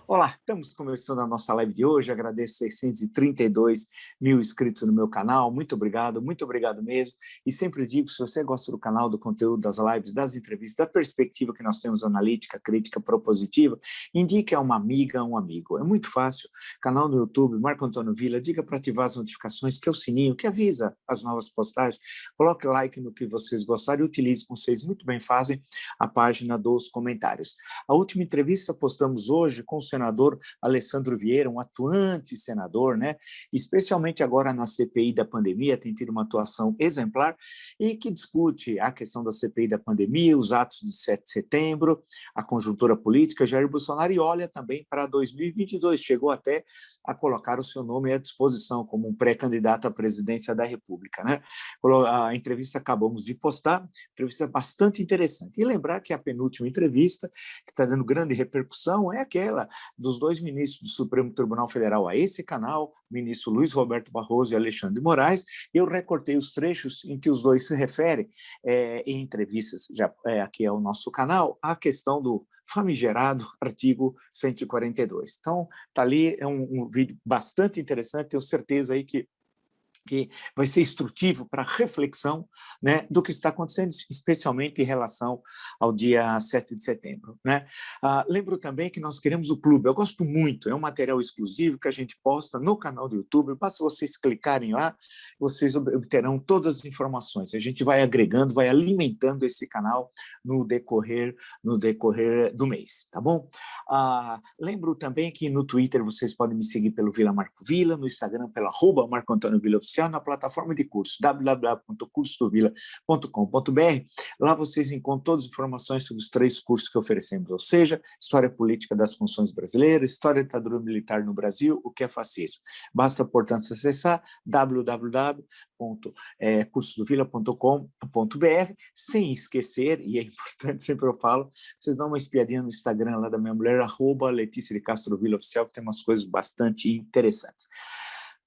Olá, estamos começando a nossa live de hoje. Agradeço 632 mil inscritos no meu canal. Muito obrigado mesmo. E sempre digo, se você gosta do canal, do conteúdo, das lives, das entrevistas, da perspectiva que nós temos analítica, crítica, propositiva, indique a uma amiga, a um amigo. É muito fácil. Canal no YouTube, Marco Antônio Villa, diga para ativar as notificações, que é o sininho que avisa as novas postagens. Coloque like no que vocês gostarem e utilize, como vocês muito bem fazem, a página dos comentários. A última entrevista postamos hoje com o senador Alessandro Vieira, um atuante senador, né? Especialmente agora na CPI da pandemia, tem tido uma atuação exemplar e que discute a questão da CPI da pandemia, os atos de 7 de setembro, a conjuntura política, Jair Bolsonaro, e olha também para 2022, chegou até a colocar o seu nome à disposição como um pré-candidato à presidência da República, né? A entrevista acabamos de postar, entrevista bastante interessante. E lembrar que a penúltima entrevista, que está dando grande repercussão, é aquela dos dois ministros do Supremo Tribunal Federal a esse canal, ministro Luiz Roberto Barroso e Alexandre de Moraes. Eu recortei os trechos em que os dois se referem em entrevistas aqui ao nosso canal, à questão do famigerado artigo 142. Então, está ali, é um vídeo bastante interessante, tenho certeza aí que vai ser instrutivo para reflexão, né, do que está acontecendo, especialmente em relação ao dia 7 de setembro. Né? Lembro também que nós queremos o clube, eu gosto muito, é um material exclusivo que a gente posta no canal do YouTube, basta vocês clicarem lá, vocês obterão todas as informações, a gente vai agregando, vai alimentando esse canal no decorrer do mês, tá bom? Lembro também que no Twitter vocês podem me seguir pelo Vila Marco Villa, no Instagram pelo @MarcoAntônioVilla Oficial, na plataforma de cursos www.cursodovilla.com.br. Lá vocês encontram todas as informações sobre os 3 cursos que oferecemos, ou seja, História Política das Funções Brasileiras, História da Ditadura Militar no Brasil, o que é fascismo. Basta, portanto, acessar www.cursodovilla.com.br, sem esquecer, e é importante, sempre eu falo, vocês dão uma espiadinha no Instagram lá da minha mulher, @Letícia de Castro Villa Oficial, que tem umas coisas bastante interessantes.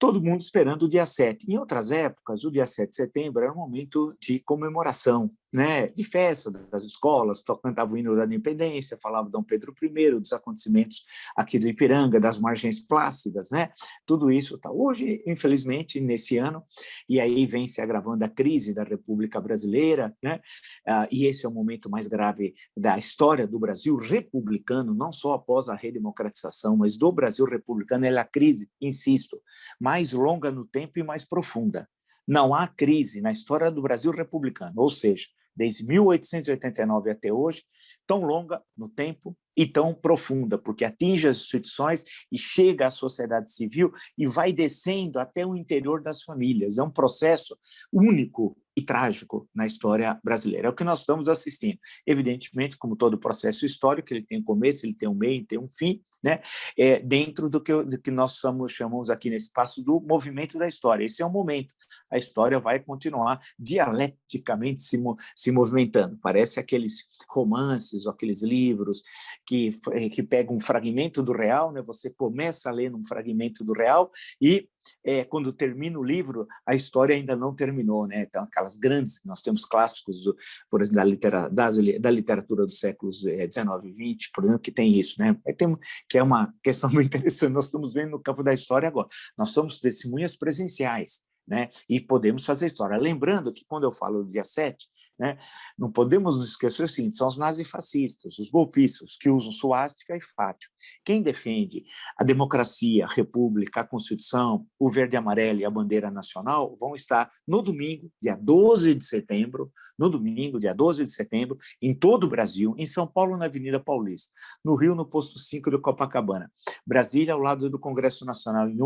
Todo mundo esperando o dia 7. Em outras épocas, o dia 7 de setembro era um momento de comemoração, né? De festa das escolas, cantava o hino da independência, falava Dom Pedro I, dos acontecimentos aqui do Ipiranga, das margens plácidas, né? Tudo isso tá. Hoje, infelizmente, nesse ano, e aí vem se agravando a crise da República Brasileira, né? E esse é o momento mais grave da história do Brasil republicano, não só após a redemocratização, mas do Brasil republicano, é a crise, insisto, mais longa no tempo e mais profunda. Não há crise na história do Brasil republicano, ou seja, desde 1889 até hoje, tão longa no tempo e tão profunda, porque atinge as instituições e chega à sociedade civil e vai descendo até o interior das famílias. É um processo único e trágico na história brasileira. É o que nós estamos assistindo. Evidentemente, como todo processo histórico, ele tem um começo, ele tem um meio, ele tem um fim, né? Dentro do que nós chamamos aqui nesse espaço do movimento da história. Esse é o momento. A história vai continuar dialeticamente se movimentando. Parece aqueles romances ou aqueles livros que pegam um fragmento do real, né? Você começa a ler um fragmento do real e quando termina o livro, a história ainda não terminou, né? Então, aquelas grandes, nós temos clássicos, por exemplo, da literatura dos séculos 19 e 20, por exemplo, que tem isso, né? Que é uma questão muito interessante, nós estamos vendo no campo da história agora, nós somos testemunhas presenciais, né? E podemos fazer história. Lembrando que quando eu falo do dia 7, né, não podemos nos esquecer o seguinte, são os nazifascistas, os golpistas, que usam suástica e fátio. Quem defende a democracia, a república, a Constituição, o verde e amarelo e a bandeira nacional vão estar no domingo, dia 12 de setembro, em todo o Brasil, em São Paulo, na Avenida Paulista, no Rio, no Posto 5 de Copacabana, Brasília, ao lado do Congresso Nacional, em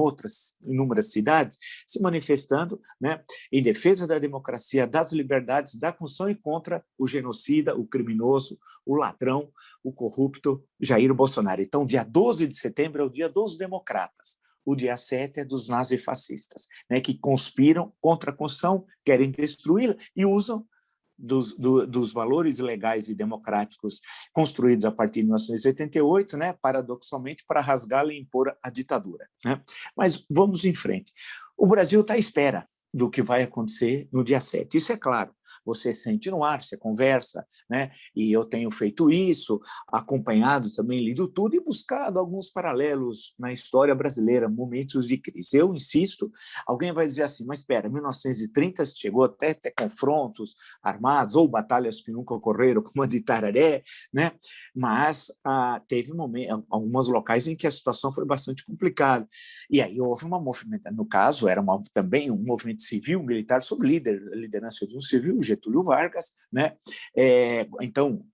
inúmeras cidades, se manifestando, né, em defesa da democracia, das liberdades, da Constituição e contra o genocida, o criminoso, o ladrão, o corrupto Jair Bolsonaro. Então, dia 12 de setembro é o dia dos democratas. O dia 7 é dos nazifascistas, né, que conspiram contra a Constituição, querem destruí-la e usam dos valores legais e democráticos construídos a partir de 1988, né, paradoxalmente, para rasgá-la e impor a ditadura. Né? Mas vamos em frente. O Brasil está à espera do que vai acontecer no dia 7. Isso é claro. você sente no ar, você conversa, né? E eu tenho feito isso, acompanhado também, lido tudo e buscado alguns paralelos na história brasileira, momentos de crise. Eu insisto, alguém vai dizer assim, mas espera, 1930 chegou até ter confrontos armados ou batalhas que nunca ocorreram, como a de Tararé, né? Mas teve alguns locais em que a situação foi bastante complicada. E aí houve uma movimentação, no caso, era também um movimento civil, militar, sob liderança de um civil, Getúlio Vargas, né? Então,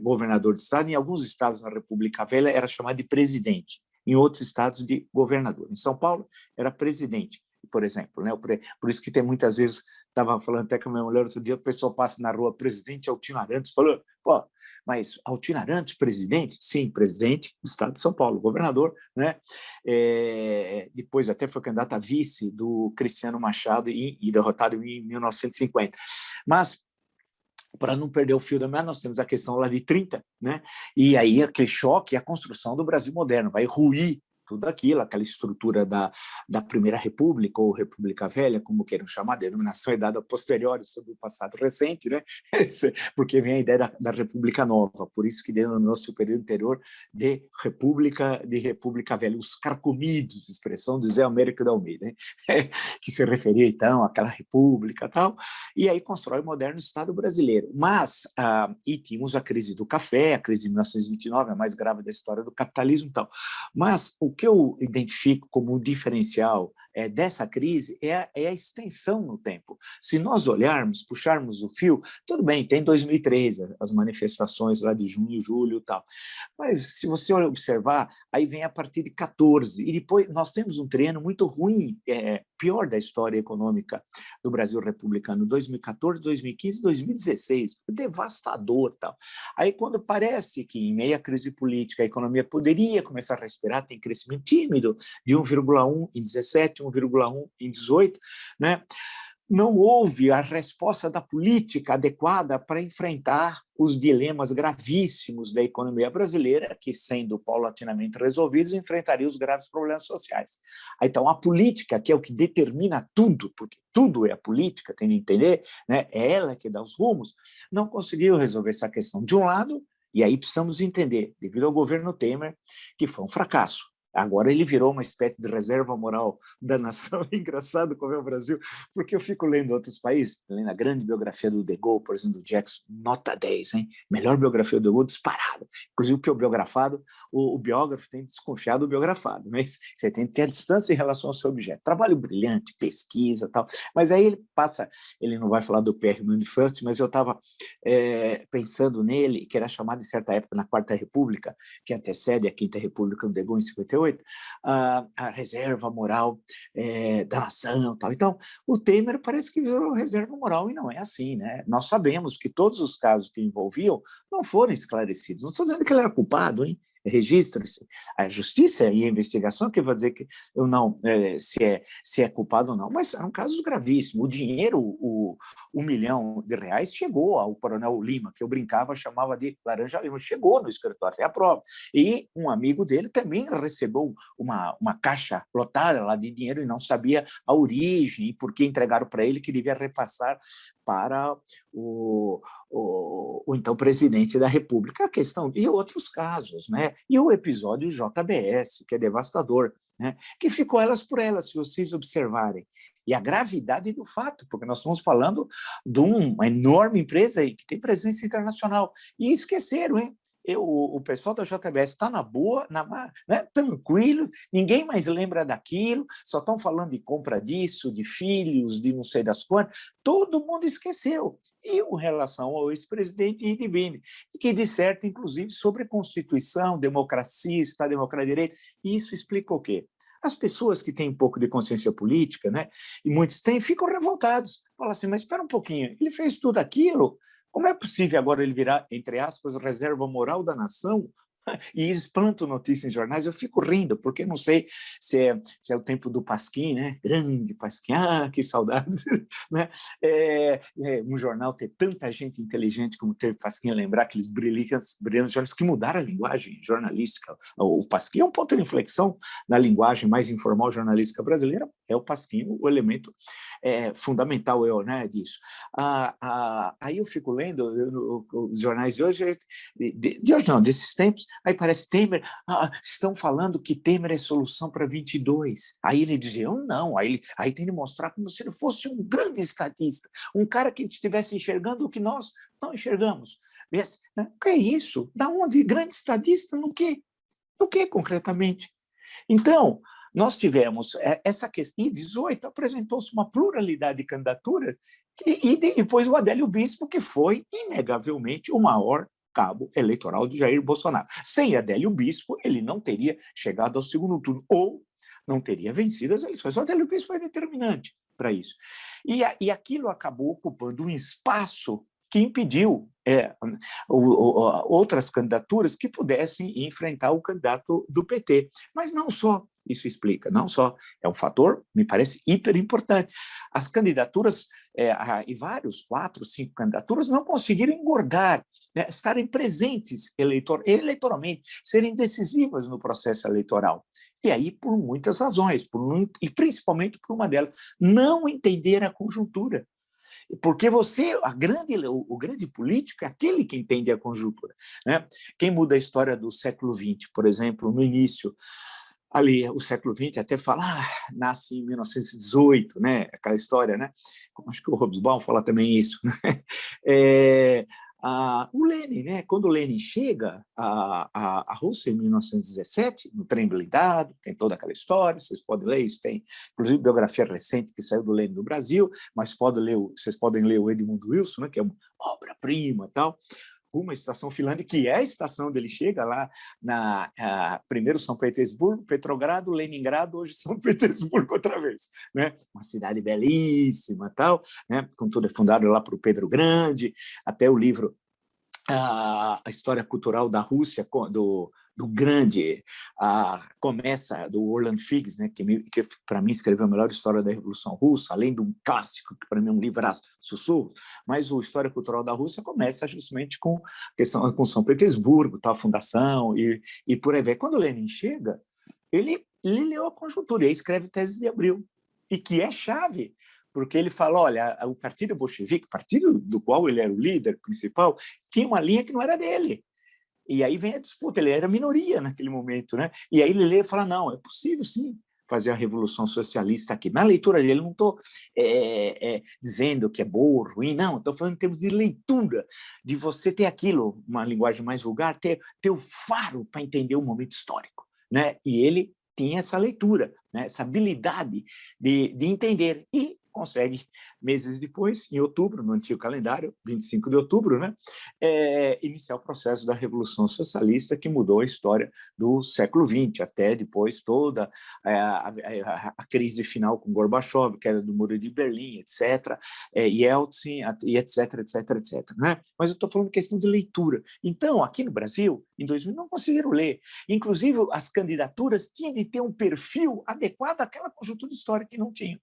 governador de estado, em alguns estados na República Velha era chamado de presidente, em outros estados de governador. Em São Paulo era presidente, por exemplo, né? Por isso que tem muitas vezes, estava falando até com a minha mulher outro dia, o pessoal passa na rua, presidente Altino Arantes, falou, pô, mas Altino Arantes, presidente? Sim, presidente do estado de São Paulo, governador, né? Depois até foi candidato a vice do Cristiano Machado e derrotado em 1950. Mas, para não perder o fio da meada, nós temos a questão lá de 30, né? E aí aquele choque é a construção do Brasil moderno, vai ruir tudo aquilo, aquela estrutura da Primeira República, ou República Velha, como queiram chamar, a denominação é dada posteriori sobre o passado recente, né? Porque vem a ideia da República Nova, por isso que denominou-se o período anterior de República Velha, os carcomidos, expressão do Zé Américo da Almeida, né? Que se referia, então, àquela república e tal, e aí constrói o moderno Estado brasileiro. Mas, e tínhamos a crise do café, a crise de 1929, a mais grave da história do capitalismo e tal, mas o que eu identifico como um diferencial dessa crise é a extensão no tempo. Se nós olharmos, puxarmos o fio, tudo bem, tem 2013, as manifestações lá de junho, julho e tal, mas se você observar, aí vem a partir de 14, e depois nós temos um triênio muito ruim, pior da história econômica do Brasil republicano, 2014, 2015, 2016, foi devastador tal. Aí quando parece que em meio à crise política a economia poderia começar a respirar, tem crescimento tímido de 1,1 em 17, 1,1 em 18, né? Não houve a resposta da política adequada para enfrentar os dilemas gravíssimos da economia brasileira, que, sendo paulatinamente resolvidos, enfrentaria os graves problemas sociais. Então, a política, que é o que determina tudo, porque tudo é a política, tem que entender, né? É ela que dá os rumos, não conseguiu resolver essa questão. De um lado, e aí precisamos entender, devido ao governo Temer, que foi um fracasso. Agora ele virou uma espécie de reserva moral da nação. É engraçado como é o Brasil, porque eu fico lendo outros países, lendo a grande biografia do De Gaulle, por exemplo, do Jackson, nota 10, hein? Melhor biografia do De Gaulle disparado. Inclusive, porque o biografado, o biógrafo tem desconfiado do biografado, mas você tem que ter a distância em relação ao seu objeto. Trabalho brilhante, pesquisa e tal, mas aí ele passa, ele não vai falar do Pierre Mendefust, mas eu estava pensando nele, que era chamado em certa época na Quarta República, que antecede a Quinta República do De Gaulle em 58, a reserva moral da nação. Tal. Então, o Temer parece que virou reserva moral e não é assim, né? Nós sabemos que todos os casos que envolviam não foram esclarecidos. Não estou dizendo que ele era culpado, hein? Registre-se. A justiça e a investigação que vai dizer que eu não, se é culpado ou não, mas eram casos gravíssimos. O dinheiro, o R$1 milhão chegou ao Coronel Lima, que eu brincava, chamava de Laranja Lima, chegou no escritório, é a prova. E um amigo dele também recebeu uma caixa lotada lá de dinheiro e não sabia a origem e por que entregaram para ele, que devia repassar para o então presidente da República. A questão e outros casos, né? E o episódio JBS, que é devastador, né? Que ficou elas por elas, se vocês observarem. E a gravidade do fato, porque nós estamos falando de uma enorme empresa aí que tem presença internacional. E esqueceram, hein? O pessoal da JBS está na boa, né, tranquilo, ninguém mais lembra daquilo, só estão falando de compra disso, de filhos, de não sei das quantas, todo mundo esqueceu. E com relação ao ex-presidente Itabini, que disserta, inclusive, sobre Constituição, democracia, Estado Democrático de Direito, e isso explica o quê? As pessoas que têm um pouco de consciência política, né, e muitos têm, ficam revoltados. Falam assim, mas espera um pouquinho, ele fez tudo aquilo, como é possível agora ele virar, entre aspas, reserva moral da nação? E eles plantam notícias em jornais, eu fico rindo, porque não sei se é o tempo do Pasquim, né? Grande Pasquim, que saudades, né? Um jornal ter tanta gente inteligente como teve Pasquim, lembrar aqueles brilhantes jornais que mudaram a linguagem jornalística. O Pasquim é um ponto de inflexão na linguagem mais informal jornalística brasileira, é o Pasquim o elemento fundamental disso. Aí eu fico lendo os jornais de hoje, de hoje não, desses tempos, aí parece Temer, estão falando que Temer é solução para 22. Aí ele dizia, eu não, aí tem de mostrar como se ele fosse um grande estatista, um cara que estivesse enxergando o que nós não enxergamos. Mas, né? O que é isso? Da onde? Grande estadista no quê? No que concretamente? Então, nós tivemos essa questão, em 18 apresentou-se uma pluralidade de candidaturas, e depois o Adélio Bispo, que foi, inegavelmente, o maior cabo eleitoral de Jair Bolsonaro. Sem Adélio Bispo, ele não teria chegado ao segundo turno, ou não teria vencido as eleições. O Adélio Bispo foi determinante para isso. E aquilo acabou ocupando um espaço que impediu outras candidaturas que pudessem enfrentar o candidato do PT. Mas não só isso explica, não só, é um fator, me parece, hiper importante. As candidaturas, e vários, 4, 5 candidaturas, não conseguiram engordar, né, estarem presentes eleitoralmente, serem decisivas no processo eleitoral. E aí, por muitas razões, e principalmente por uma delas, não entender a conjuntura. Porque o grande político é aquele que entende a conjuntura, né? Quem muda a história do século XX, por exemplo, no início, ali, o século XX até fala, nasce em 1918, né? Aquela história, né? Acho que o Hobsbawm fala também isso, né? O Lenin, né? Quando o Lenin chega à Rússia em 1917, no trem blindado, tem toda aquela história, vocês podem ler isso, tem inclusive biografia recente que saiu do Lenin do Brasil, mas vocês podem ler o Edmund Wilson, né? Que é uma obra-prima e tal, uma estação Finlândia, que é a estação onde ele chega lá, primeiro São Petersburgo, Petrogrado, Leningrado, hoje São Petersburgo outra vez, né? Uma cidade belíssima, tal, né? Com tudo é fundado lá por Pedro Grande, até o livro a história cultural da Rússia, do grande, começa do Orland Figes, né, que para mim escreveu a melhor história da Revolução Russa, além de um clássico, que para mim é um livraço, Sussurros, mas a história cultural da Rússia começa justamente com São Petersburgo, tal, a fundação, e por aí vai. Quando o Lenin chega, ele leu a conjuntura, e aí escreve Tese de Abril, e que é chave, porque ele fala, olha, o partido bolchevique, partido do qual ele era o líder principal, tinha uma linha que não era dele. E aí vem a disputa, ele era minoria naquele momento, né? E aí ele lê e fala, não, é possível sim fazer a revolução socialista aqui. Na leitura dele, não estou dizendo que é boa ou ruim, não, estou falando em termos de leitura, de você ter aquilo, uma linguagem mais vulgar, ter o faro para entender o momento histórico, né? E ele tinha essa leitura, né? Essa habilidade de entender, e consegue, meses depois, em outubro, no antigo calendário, 25 de outubro, né, iniciar o processo da Revolução Socialista, que mudou a história do século XX, até depois toda a crise final com Gorbachev, queda do Muro de Berlim, etc., Yeltsin, e etc., etc., etc. Né? Mas eu estou falando questão de leitura. Então, aqui no Brasil, em 2000, não conseguiram ler. Inclusive, as candidaturas tinham de ter um perfil adequado àquela conjuntura histórica que não tinham.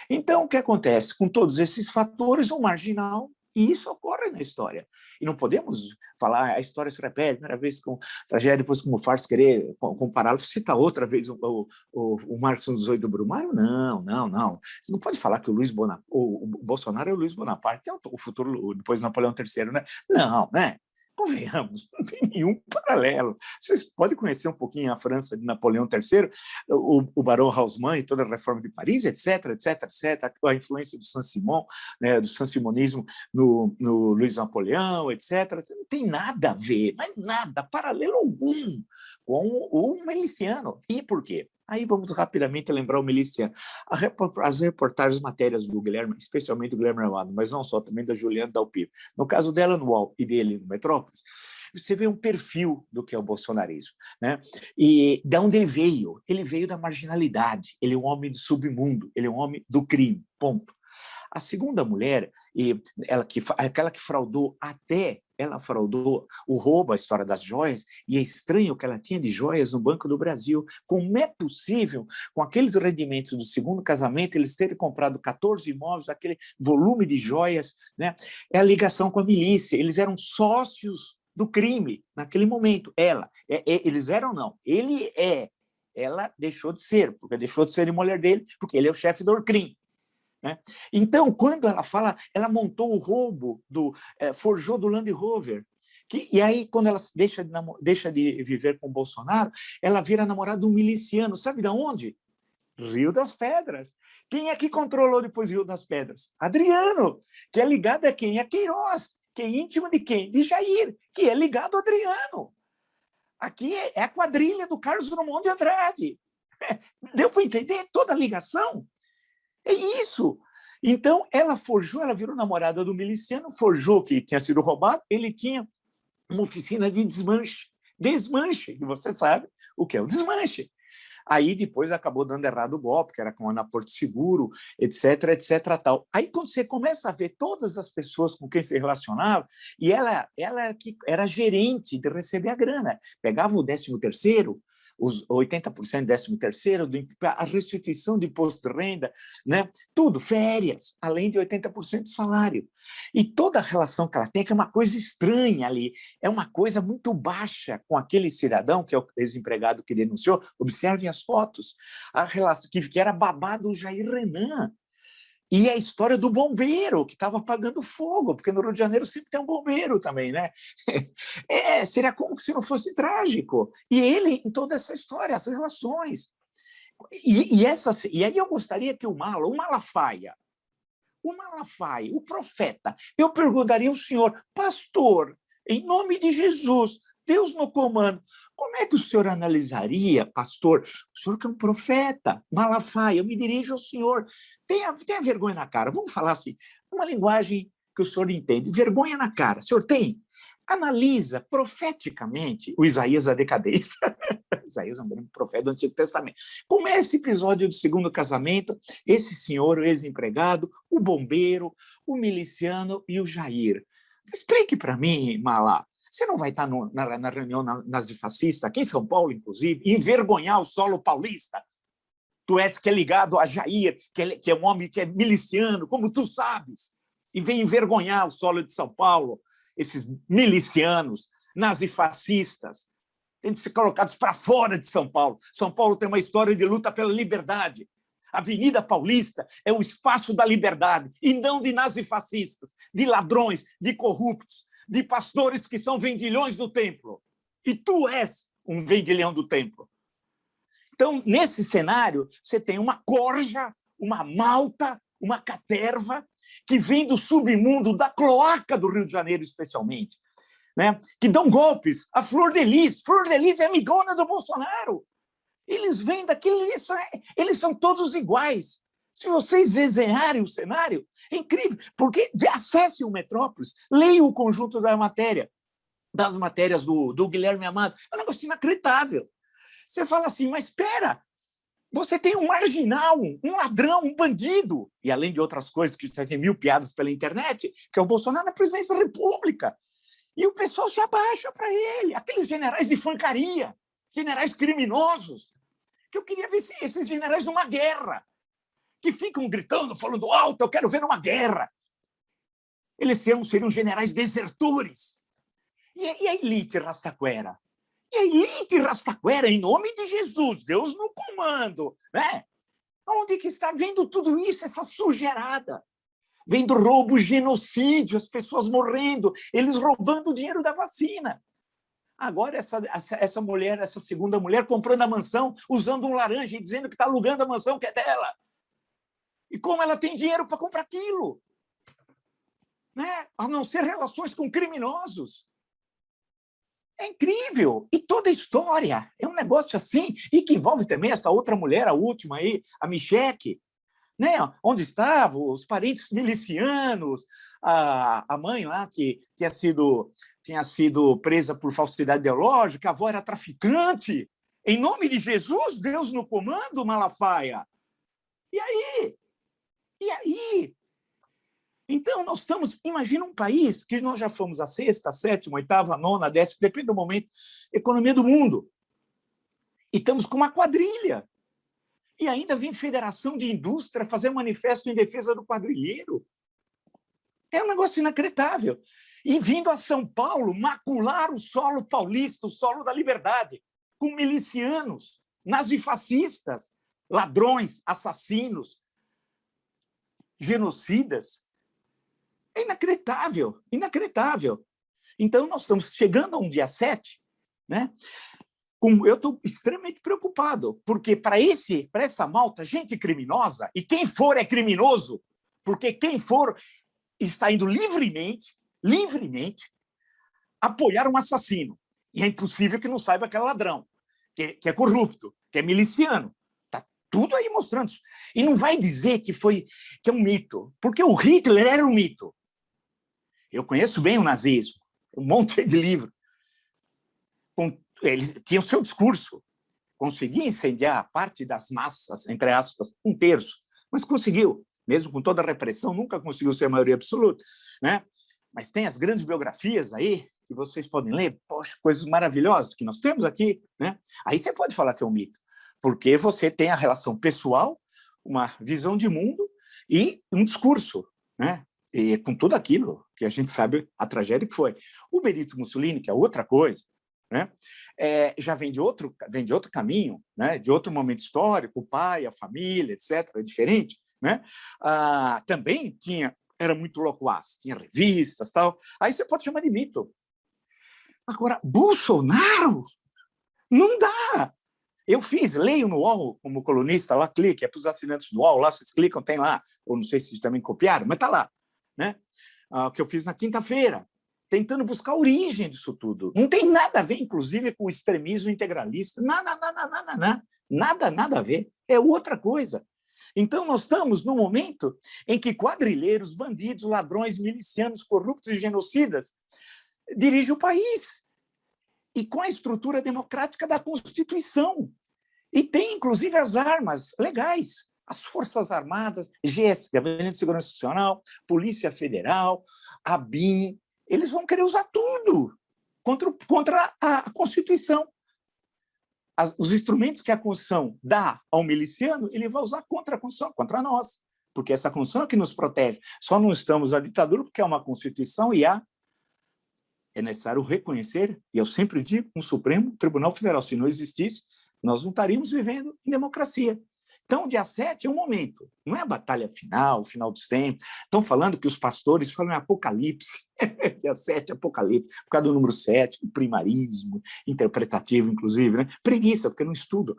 Então, o que acontece? Com todos esses fatores, o marginal, e isso ocorre na história. E não podemos falar, a história se repete, primeira vez com tragédia, depois como farsa, querer compará-lo, citar outra vez o Marx no 18 do Brumário? Não, não, não. Você não pode falar que o Bolsonaro é o Luiz Bonaparte, é o futuro, depois Napoleão III, né? Não, né? Convenhamos, não tem nenhum paralelo. Vocês podem conhecer um pouquinho a França de Napoleão III, o Barão Haussmann e toda a Reforma de Paris, etc., etc., etc., a influência do Saint-Simon, né, do Saint-Simonismo no Luiz Napoleão, etc. Não tem nada a ver, mas nada, paralelo algum com o miliciano. E por quê? Aí vamos rapidamente lembrar o miliciano. As reportagens, matérias do Guilherme, especialmente do Guilherme Armado, mas não só, também da Juliana Dalpivo. No caso dela no UOL e dele no Metrópolis, você vê um perfil do que é o bolsonarismo, né? E de onde ele veio? Ele veio da marginalidade, ele é um homem do submundo, ele é um homem do crime, ponto. A segunda mulher, aquela que fraudou até ela fraudou o roubo, a história das joias, e é estranho que ela tinha de joias no Banco do Brasil. Como é possível, com aqueles rendimentos do segundo casamento, eles terem comprado 14 imóveis, aquele volume de joias, né? É a ligação com a milícia, eles eram sócios do crime naquele momento. Eles eram não, ele é. Ela deixou de ser, porque deixou de ser mulher dele, porque ele é o chefe do Orcrim. Né? Então, quando ela fala, ela montou o roubo, forjou do Land Rover, e aí, quando ela deixa de viver com o Bolsonaro, ela vira namorada de um miliciano, sabe de onde? Rio das Pedras. Quem é que controlou depois Rio das Pedras? Adriano, que é ligado a quem? A Queiroz, que é íntimo de quem? De Jair, que é ligado a Adriano. Aqui é a quadrilha do Carlos Drummond de Andrade. Deu para entender toda a ligação? É isso. Então, ela forjou, ela virou namorada do miliciano, forjou que tinha sido roubado, ele tinha uma oficina de desmanche, que você sabe o que é o desmanche. Aí, depois, acabou dando errado o golpe, que era com a Ana Porto Seguro, etc, etc, tal. Aí, quando você começa a ver todas as pessoas com quem se relacionava, e ela era gerente de receber a grana, pegava o 13º, os 80% do 13º, a restituição de imposto de renda, né? Tudo, férias, além de 80% de salário. E toda a relação que ela tem, que é uma coisa estranha ali, é uma coisa muito baixa com aquele cidadão, que é o ex-empregado que denunciou, observem as fotos, a relação que era babado o Jair Renan. E a história do bombeiro, que estava apagando fogo, porque no Rio de Janeiro sempre tem um bombeiro também, né? Seria como se não fosse trágico. E ele, em toda essa história, essas relações. E aí eu gostaria que o Malafaia, o profeta, eu perguntaria ao senhor, pastor, em nome de Jesus, Deus no comando, como é que o senhor analisaria, pastor? O senhor que é um profeta, Malafaia, eu me dirijo ao senhor, tenha vergonha na cara, vamos falar assim, uma linguagem que o senhor entende, vergonha na cara, o senhor tem? Analisa profeticamente o Isaías da decadência. Isaías é um grande profeta do Antigo Testamento. Como é esse episódio do segundo casamento, esse senhor, o ex-empregado, o bombeiro, o miliciano e o Jair. Explique para mim, Malá. Você não vai estar na reunião nazifascista, aqui em São Paulo, inclusive, envergonhar o solo paulista? Tu és que é ligado a Jair, que é um homem que é miliciano, como tu sabes, e vem envergonhar o solo de São Paulo, esses milicianos, nazifascistas, têm de ser colocados para fora de São Paulo. São Paulo tem uma história de luta pela liberdade. A Avenida Paulista é o espaço da liberdade, e não de nazifascistas, de ladrões, de corruptos, de pastores que são vendilhões do templo. E tu és um vendilhão do templo. Então, nesse cenário, você tem uma corja, uma malta, uma caterva, que vem do submundo, da cloaca do Rio de Janeiro, especialmente, né? Que dão golpes. A Flor de Lis é amigona do Bolsonaro. Eles vêm daquilo, eles são todos iguais. Se vocês desenharem o cenário, é incrível, porque acessem o Metrópolis, leiam o conjunto das matérias do Guilherme Amado. É um negócio inacreditável. Você fala assim, mas espera, você tem um marginal, um ladrão, um bandido, e além de outras coisas, que já tem 1000 piadas pela internet, que é o Bolsonaro na presidência da República. E o pessoal se abaixa para ele, aqueles generais de fancaria, generais criminosos, que eu queria ver esses generais numa guerra, que ficam gritando, falando alto, eu quero ver numa guerra. Eles seriam generais desertores. E a elite rastaquera? E a elite rastaquera, em nome de Jesus, Deus no comando, né? Onde que está vendo tudo isso, essa sujeirada? Vem do roubo, genocídio, as pessoas morrendo, eles roubando o dinheiro da vacina. Agora essa mulher, essa segunda mulher, comprando a mansão, usando um laranja e dizendo que está alugando a mansão que é dela. E como ela tem dinheiro para comprar aquilo? Né? A não ser relações com criminosos. É incrível. E toda a história é um negócio assim, e que envolve também essa outra mulher, a última aí, a Micheque, né? Onde estavam os parentes milicianos, a mãe lá que tinha sido presa por falsidade ideológica, a avó era traficante. Em nome de Jesus, Deus no comando, Malafaia. E aí? Então, nós estamos... Imagina um país que nós já fomos a sexta, a sétima, a oitava, a nona, a décima, depende do momento, economia do mundo. E estamos com uma quadrilha. E ainda vem federação de indústria fazer manifesto em defesa do quadrilheiro. É um negócio inacreditável. E vindo a São Paulo, macular o solo paulista, o solo da liberdade, com milicianos, nazifascistas, ladrões, assassinos, genocidas. É inacreditável, inacreditável. Então, nós estamos chegando a um dia 7, né? Eu estou extremamente preocupado, porque para essa malta, gente criminosa, e quem for é criminoso, porque quem for está indo livremente apoiar um assassino. E é impossível que não saiba que é ladrão, que é corrupto, que é miliciano. Está tudo aí mostrando isso. E não vai dizer que é um mito, porque o Hitler era um mito. Eu conheço bem o nazismo, um monte de livro. Ele tinha o seu discurso, conseguia incendiar parte das massas, entre aspas, 1/3, mas conseguiu, mesmo com toda a repressão, nunca conseguiu ser a maioria absoluta, né? Mas tem as grandes biografias aí, que vocês podem ler, poxa, coisas maravilhosas que nós temos aqui, né? Aí você pode falar que é um mito, porque você tem a relação pessoal, uma visão de mundo e um discurso, né? E com tudo aquilo que a gente sabe a tragédia que foi. O Benito Mussolini, que é outra coisa, né? Já vem de outro caminho, né? De outro momento histórico, o pai, a família, etc., é diferente, né? Também era muito loquaz, tinha revistas, tal. Aí você pode chamar de mito. Agora, Bolsonaro, não dá. Eu leio no UOL como colunista, lá clique, é para os assinantes do UOL, lá vocês clicam, tem lá, ou não sei se também copiaram, mas está lá, né? O que eu fiz na quinta-feira, tentando buscar a origem disso tudo. Não tem nada a ver, inclusive, com o extremismo integralista. Nada a ver. É outra coisa. Então, nós estamos num momento em que quadrilheiros, bandidos, ladrões, milicianos, corruptos e genocidas dirigem o país. E com a estrutura democrática da Constituição. E tem, inclusive, as armas legais. As Forças Armadas, GS, Gabinete de Segurança Nacional, Polícia Federal, a BIM, eles vão querer usar tudo contra a Constituição. Os instrumentos que a Constituição dá ao miliciano, ele vai usar contra a Constituição, contra nós, porque essa Constituição é que nos protege. Só não estamos na ditadura porque é uma Constituição e é necessário reconhecer, e eu sempre digo, um Supremo Tribunal Federal. Se não existisse, nós não estaríamos vivendo em democracia. Então, o dia 7 é um momento, não é a batalha final, o final dos tempos. Estão falando que os pastores falam em apocalipse, dia 7, apocalipse, por causa do número 7, do primarismo, interpretativo, inclusive, né? Preguiça, porque não estudo.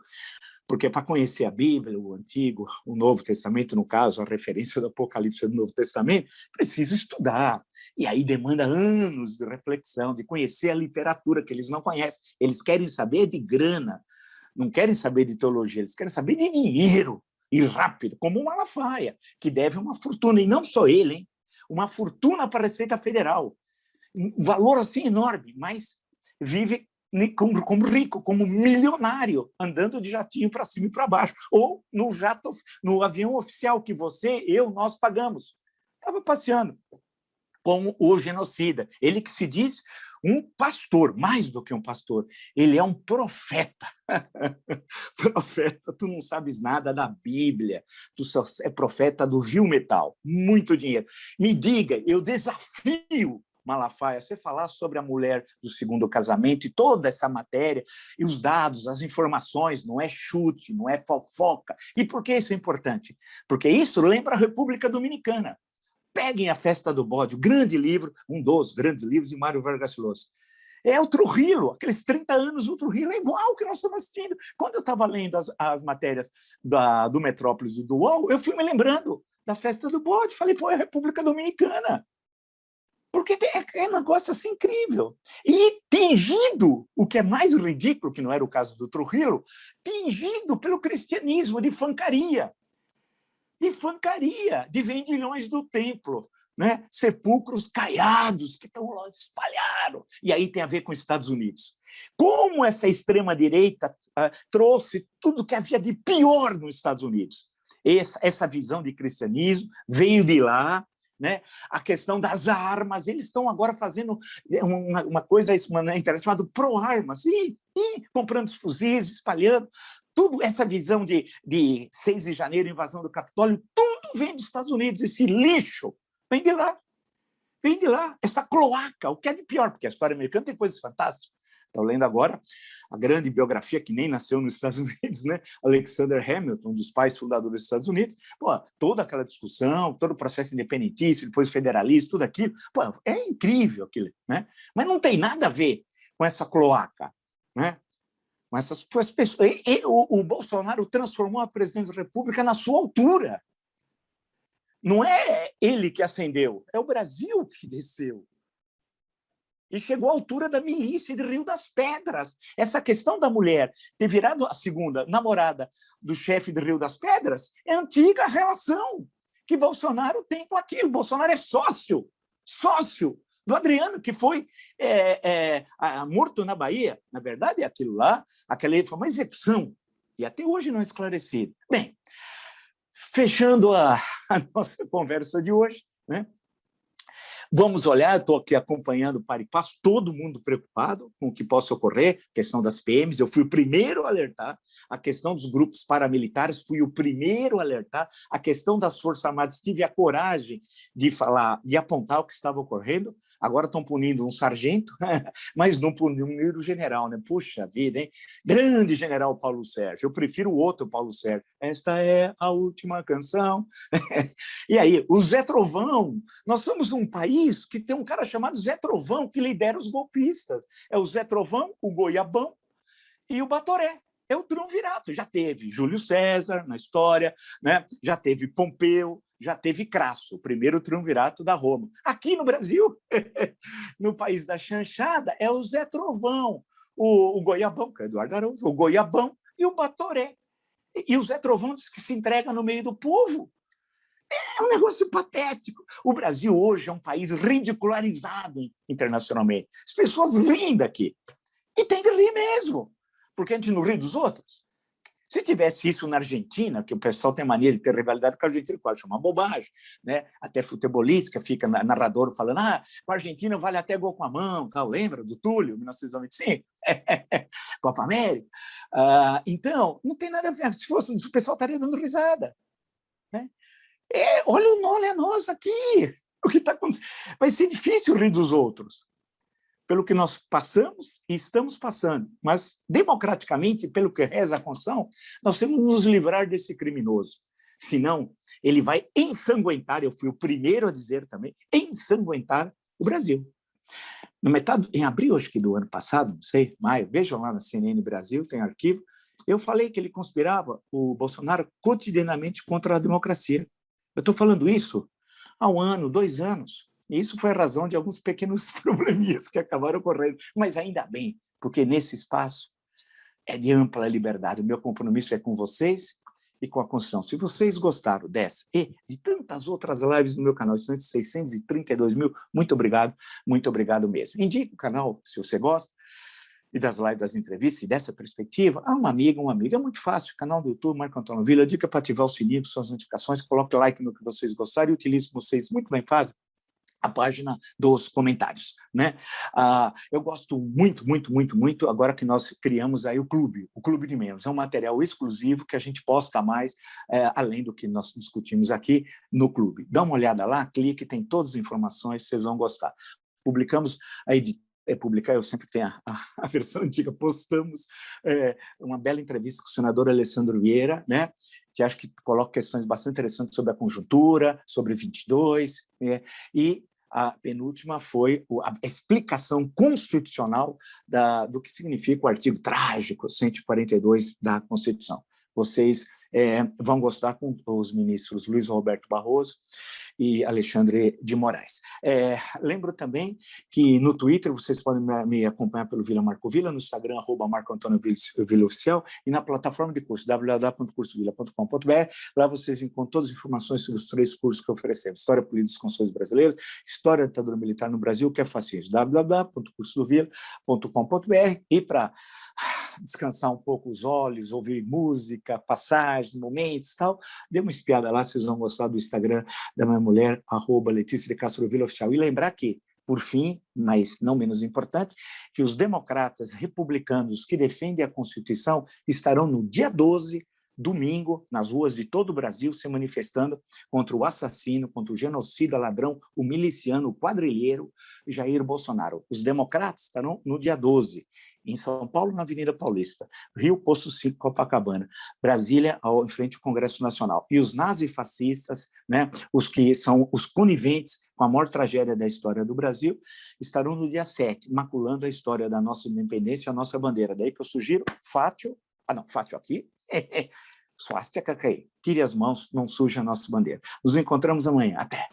Porque para conhecer a Bíblia, o Antigo, o Novo Testamento, no caso, a referência do Apocalipse do Novo Testamento, precisa estudar. E aí demanda anos de reflexão, de conhecer a literatura que eles não conhecem. Eles querem saber de grana, não querem saber de teologia, eles querem saber de dinheiro, e rápido, como o Malafaia, que deve uma fortuna, e não só ele, hein? Uma fortuna para a Receita Federal. Um valor assim enorme, mas vive como rico, como milionário, andando de jatinho para cima e para baixo, ou no avião oficial que nós pagamos. Estava passeando com o genocida. Ele que se diz um pastor, mais do que um pastor, ele é um profeta. Profeta, tu não sabes nada da Bíblia, tu só é profeta do vil metal, muito dinheiro. Me diga, eu desafio Malafaia, você falar sobre a mulher do segundo casamento e toda essa matéria, e os dados, as informações, não é chute, não é fofoca. E por que isso é importante? Porque isso lembra a República Dominicana. Peguem a Festa do Bode, o grande livro, um dos grandes livros de Mário Vargas Llosa. É o Trujillo, aqueles 30 anos do Trujillo, é igual ao que nós estamos assistindo. Quando eu estava lendo as matérias do Metrópolis e do UOL, eu fui me lembrando da Festa do Bode, falei, pô, é a República Dominicana. Porque é um negócio assim incrível. E tingido, o que é mais ridículo, que não era o caso do Trujillo, tingido pelo cristianismo de fancaria. De vendilhões do templo, né? Sepulcros caiados que estão lá espalhados. E aí tem a ver com os Estados Unidos. Como essa extrema-direita trouxe tudo que havia de pior nos Estados Unidos. Essa visão de cristianismo veio de lá, né? A questão das armas, eles estão agora fazendo uma coisa na internet chamada Pro-Armas, comprando os fuzis, espalhando, tudo essa visão de 6 de janeiro, invasão do Capitólio, tudo vem dos Estados Unidos, esse lixo vem de lá. Vem de lá, essa cloaca, o que é de pior, porque a história americana tem coisas fantásticas. Estou lendo agora a grande biografia que nem nasceu nos Estados Unidos, né? Alexander Hamilton, um dos pais fundadores dos Estados Unidos. Pô, toda aquela discussão, todo o processo independentício, depois federalista, tudo aquilo. Pô, é incrível aquilo, né? Mas não tem nada a ver com essa cloaca, né? Com essas pessoas. O Bolsonaro transformou a presidência da República na sua altura. Não é ele que ascendeu, é o Brasil que desceu. E chegou à altura da milícia de Rio das Pedras. Essa questão da mulher ter virado a segunda namorada do chefe de Rio das Pedras é a antiga relação que Bolsonaro tem com aquilo. Bolsonaro é sócio do Adriano, que foi morto na Bahia. Na verdade, é aquilo lá, aquela foi uma execução, e até hoje não é esclarecido. Bem, fechando a nossa conversa de hoje, né? Vamos olhar, estou aqui acompanhando para e passo, todo mundo preocupado com o que possa ocorrer, questão das PMs, eu fui o primeiro a alertar, a questão dos grupos paramilitares, fui o primeiro a alertar, a questão das Forças Armadas, tive a coragem de falar, de apontar o que estava ocorrendo, agora estão punindo um sargento, mas não puniram o general, né? Puxa vida, hein? Grande general Paulo Sérgio, eu prefiro o outro Paulo Sérgio, esta é a última canção. E aí, o Zé Trovão, nós somos um país que tem um cara chamado Zé Trovão, que lidera os golpistas. É o Zé Trovão, o Goiabão e o Batoré. É o triunvirato. Já teve Júlio César na história, né? Já teve Pompeu, já teve Crasso, o primeiro triunvirato da Roma. Aqui no Brasil, no país da chanchada, é o Zé Trovão, o Goiabão, que é Eduardo Araújo, o Goiabão e o Batoré. E o Zé Trovão diz que se entrega no meio do povo. É um negócio patético. O Brasil hoje é um país ridicularizado internacionalmente. As pessoas riem daqui. E tem de rir mesmo, porque a gente não ri dos outros. Se tivesse isso na Argentina, que o pessoal tem mania de ter rivalidade com a Argentina, que eu acho uma bobagem, né? Até futebolística, fica narrador falando com a Argentina vale até gol com a mão, tal. Lembra do Túlio, 1995? Copa América. Então, não tem nada a ver. Se fosse, o pessoal estaria dando risada, né? Olha nós aqui, o que está acontecendo. Vai ser difícil rir dos outros, pelo que nós passamos e estamos passando, mas, democraticamente, pelo que reza a Constituição, nós temos que nos livrar desse criminoso. Senão, ele vai ensanguentar, eu fui o primeiro a dizer também, ensanguentar o Brasil. Em abril, acho que do ano passado, não sei, maio, vejam lá na CNN Brasil, tem arquivo, eu falei que ele conspirava, o Bolsonaro, cotidianamente contra a democracia. Eu estou falando isso há 1 ano, 2 anos, e isso foi a razão de alguns pequenos probleminhas que acabaram ocorrendo, mas ainda bem, porque nesse espaço é de ampla liberdade. O meu compromisso é com vocês e com a Constituição. Se vocês gostaram dessa e de tantas outras lives no meu canal, são 632 mil, muito obrigado mesmo. Indique o canal se você gosta, e das lives, das entrevistas, e dessa perspectiva, uma amiga, é muito fácil, canal do YouTube, Marco Antônio Villa, dica para ativar o sininho, suas notificações, coloque like no que vocês gostarem e utilize, como vocês muito bem fazem, a página dos comentários, né? Eu gosto muito, agora que nós criamos aí o Clube de Membros, é um material exclusivo que a gente posta mais, além do que nós discutimos aqui no Clube. Dá uma olhada lá, clique, tem todas as informações, vocês vão gostar. Publicamos a edição, publicar, eu sempre tenho a versão antiga, postamos uma bela entrevista com o senador Alessandro Vieira, né, que acho que coloca questões bastante interessantes sobre a conjuntura, sobre 22, e a penúltima foi a explicação constitucional do que significa o artigo trágico 142 da Constituição. Vocês vão gostar com os ministros Luiz Roberto Barroso e Alexandre de Moraes. Lembro também que no Twitter vocês podem me acompanhar pelo Vila Marco Villa, no Instagram, @Marco Antônio Villa Oficial, e na plataforma de curso, www.cursovilla.com.br. Lá vocês encontram todas as informações sobre os 3 cursos que oferecemos: História Política dos Constituições Brasileiros, História da Ditadura Militar no Brasil, que é facinho, www.cursovilla.com.br. E para descansar um pouco os olhos, ouvir música, passagens, momentos, tal, dê uma espiada lá, vocês vão gostar do Instagram da minha mulher, @Letícia de Castro Villa Oficial. E lembrar que, por fim, mas não menos importante, que os democratas republicanos que defendem a Constituição estarão no dia 12, domingo, nas ruas de todo o Brasil, se manifestando contra o assassino, contra o genocida, ladrão, o miliciano, o quadrilheiro Jair Bolsonaro. Os democratas estarão no dia 12, em São Paulo, na Avenida Paulista, Rio, Posto 5, Copacabana, Brasília, em frente ao Congresso Nacional. E os nazifascistas, né, os que são os coniventes com a maior tragédia da história do Brasil, estarão no dia 7, maculando a história da nossa independência e a nossa bandeira. Daí que eu sugiro, fátio aqui, swastika aí. Tire as mãos, não suje a nossa bandeira. Nos encontramos amanhã. Até!